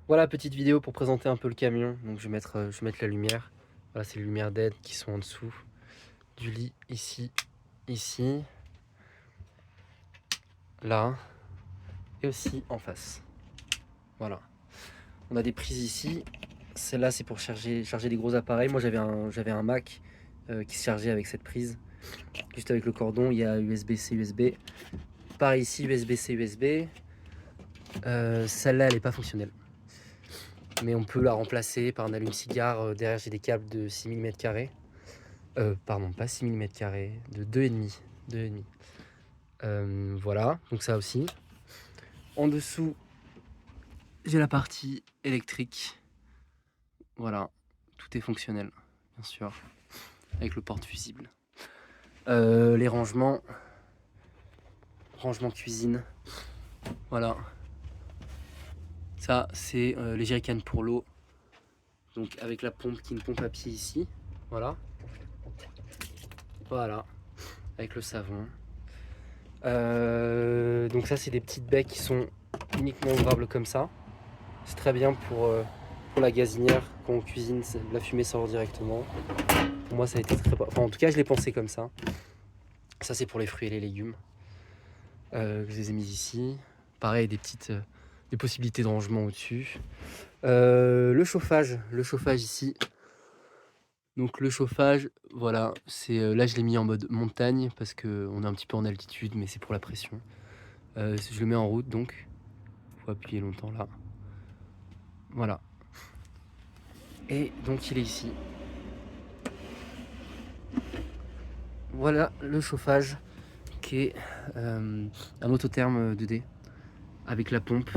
Voilà, petite vidéo pour présenter un peu le camion. Donc je vais mettre la lumière. Voilà, c'est les lumières d'aide qui sont en dessous du lit, ici, ici, là, et aussi en face. Voilà. On a des prises ici. Celle-là, c'est pour charger des gros appareils. Moi, j'avais un Mac qui se chargeait avec cette prise. Juste avec le cordon, il y a USB-C, USB. Par ici, USB-C, USB. Celle-là, elle n'est pas fonctionnelle. Mais on peut la remplacer par un allume-cigare. Derrière, j'ai des câbles de 6 mm². Pardon, pas 6 mm², de 2,5. 2,5. Voilà, donc ça aussi. En dessous, j'ai la partie électrique. Voilà, tout est fonctionnel, bien sûr, avec le porte fusible. Les rangements cuisine. Voilà. Ça, c'est les jerrycans pour l'eau. Donc avec la pompe qui est une pompe à pied ici. Voilà. Voilà. Avec le savon. Donc ça, c'est des petites baies qui sont uniquement ouvrables comme ça. C'est très bien pour la gazinière. Quand on cuisine, la fumée sort directement. Pour moi, ça a été très... Enfin, en tout cas, je l'ai pensé comme ça. Ça, c'est pour les fruits et les légumes. Je les ai mis ici. Pareil, des possibilités de rangement au-dessus. Le chauffage ici. Donc le chauffage, voilà, là je l'ai mis en mode montagne parce qu'on est un petit peu en altitude, mais c'est pour la pression. Je le mets en route, donc faut appuyer longtemps là. Voilà. Et donc il est ici. Voilà le chauffage qui est un autotherme 2D avec la pompe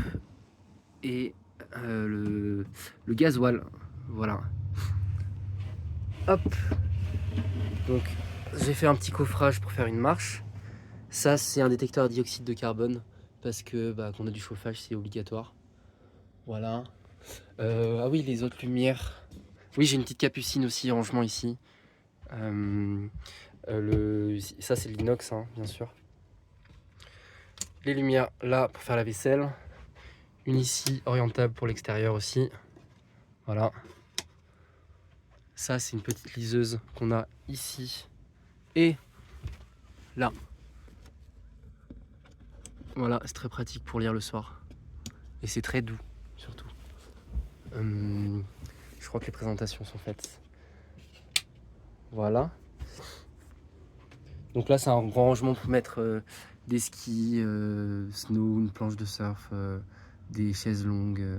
et le gasoil. Voilà. Hop. Donc j'ai fait un petit coffrage pour faire une marche. Ça, c'est un détecteur à dioxyde de carbone parce que quand on a du chauffage, c'est obligatoire. Voilà. Ah oui, les autres lumières. Oui, j'ai une petite capucine aussi, rangement ici. Ça, c'est de l'inox, hein, bien sûr. Les lumières là pour faire la vaisselle. Une ici, orientable pour l'extérieur aussi. Voilà. Ça, c'est une petite liseuse qu'on a ici et là. Voilà, c'est très pratique pour lire le soir. Et c'est très doux, surtout. Je crois que les présentations sont faites. Voilà. Donc là, c'est un grand rangement pour mettre des skis, snow, une planche de surf, des chaises longues.